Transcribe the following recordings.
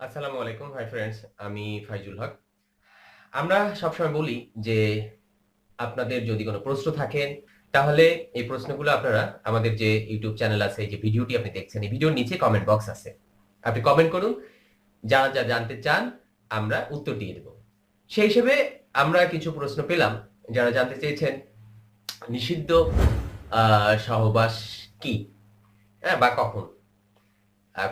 আসসালামু আলাইকুম। Hi friends, আমি ফাইজুল হক। আমরা সবসময় বলি যে আপনাদের যদি কোনো প্রশ্ন থাকেন তাহলে এই প্রশ্নগুলো আপনারা আমাদের যে ইউটিউব চ্যানেল আছে, এই যে ভিডিওটি আপনি দেখছেন, এই ভিডিওর নিচে কমেন্ট বক্স আছে। আপনি কমেন্ট করুন, যারা যা জানতে চান আমরা উত্তর দিয়ে দেব। সেই হিসেবে আমরা কিছু প্রশ্ন পেলাম যারা জানতে চেয়েছেন নিষিদ্ধ সহবাস কি, হ্যাঁ, বা কখন,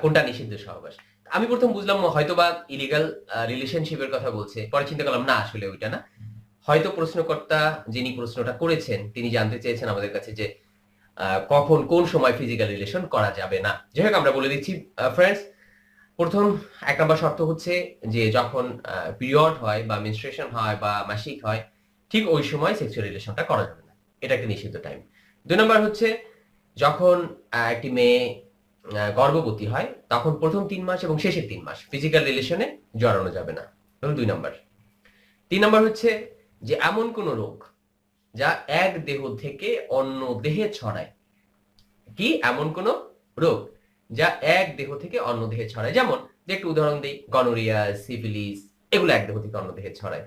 কোনটা নিষিদ্ধ সহবাস। আমি প্রথম বুঝলাম হয়তোবা ইলিগাল রিলেশনশিপের কথা বলছে, পরে চিন্তা করলাম না, আসলে ওইটা না। হয়তো প্রশ্নকর্তা যিনি প্রশ্নটা করেছেন তিনি জানতে চেয়েছেন আমাদের কাছে যে কখন কোন সময় ফিজিক্যাল রিলেশন করা যাবে না। যাই হোক, আমরা বলে দিচ্ছি ফ্রেন্ডস। প্রথম ১ নম্বর শর্ত হচ্ছে যে যখন পিরিয়ড হয় বা মেনস্ট্রুয়েশন হয় বা মাসিক হয়, ঠিক ওই সময় সেক্সুয়াল রিলেশনটা করা যাবে না, এটা একটা নিষিদ্ধ টাইম। ২ নম্বর হচ্ছে যখন একটি মেয়ে গর্ভবতী হয় তখন প্রথম ৩ মাস এবং শেষের ৩ মাস ফিজিক্যাল রিলেশনে জড়ানো যাবে না, হলো ২ নম্বর। ৩ নম্বর হচ্ছে যে এমন কোন রোগ যা এক দেহ থেকে অন্য দেহে ছড়ায়। কি এমন কোন রোগ যা এক দেহ থেকে অন্য দেহে ছড়ায়? যেমন যে একটু উদাহরণ দেই, গনোরিয়া, সিফিলিস, এগুলো এক দেহ থেকে অন্য দেহে ছড়ায়।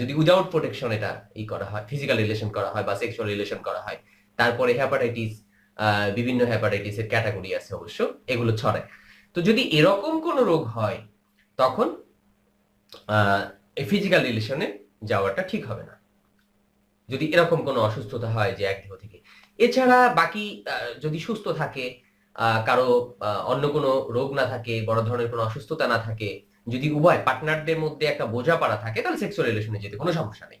যদি উইদাউট প্রোটেকশন এটা করা হয়, ফিজিক্যাল রিলেশন করা হয় বা সেক্সুয়াল রিলেশন করা হয়। তারপরে হেপাটাইটিস, বিভিন্ন হেপাটাইটিসের ক্যাটাগরি আছে অবশ্য, এগুলো ছড়ায়। তো যদি এরকম কোন রোগ হয় তখন এই ফিজিক্যাল রিলেশনে যাওয়াটা ঠিক হবে না, যদি এরকম কোনো অসুস্থতা হয় যে এক দেহ থেকে। এছাড়া বাকি যদি সুস্থ থাকে, কারো অন্য কোনো রোগ না থাকে, বড় ধরনের কোনো অসুস্থতা না থাকে, যদি উভয় পার্টনারদের মধ্যে একটা বোঝাপড়া থাকে, তাহলে সেক্সুয়াল রিলেশনে যেতে কোনো সমস্যা নেই।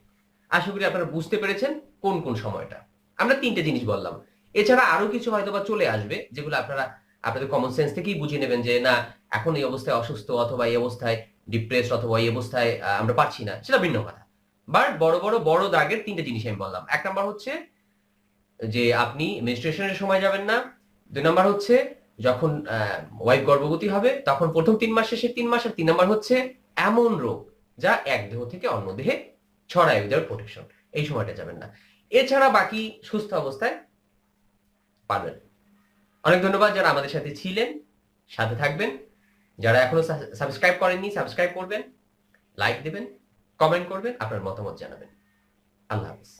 আশা করি আপনারা বুঝতে পেরেছেন কোন কোন সময়টা। আমরা ৩ টে জিনিস বললাম। এছাড়া আরো কিছু হয়তোবা চলে আসবে যেগুলো আপনারা আপনাদের কমন সেন্স থেকেই বুঝে নেবেন যে না, এখন এই অবস্থায় অসুস্থ অথবা এই অবস্থায় ডিপ্রেসড অথবা এই অবস্থায় আমরা পারছি না, সেটা ভিন্ন কথা। বাট বড় দাগের ৩ টে জিনিস আমি বললাম। ১ নাম্বার হচ্ছে যে আপনি মেনস্ট্রুয়েশনের সময় যাবেন না। ২ নাম্বার হচ্ছে যখন ওয়াইফ গর্ভবতী হবে তখন প্রথম ৩ মাস, শেষের ৩ মাস। আর ৩ নাম্বার হচ্ছে এমন রোগ যা এক দেহ থেকে অন্য দেহে ছড়ায় উইদাউট প্রোটেকশন, এই সময়টা যাবেন না। এছাড়া বাকি সুস্থ অবস্থায় পারবেন। অনেক ধন্যবাদ যারা আমাদের সাথে ছিলেন, সাথে থাকবেন। যারা এখনো সাবস্ক্রাইব করেননি সাবস্ক্রাইব করবেন, লাইক দিবেন, কমেন্ট করবেন, আপনার মতামত জানাবেন। আল্লাহ হাফেজ।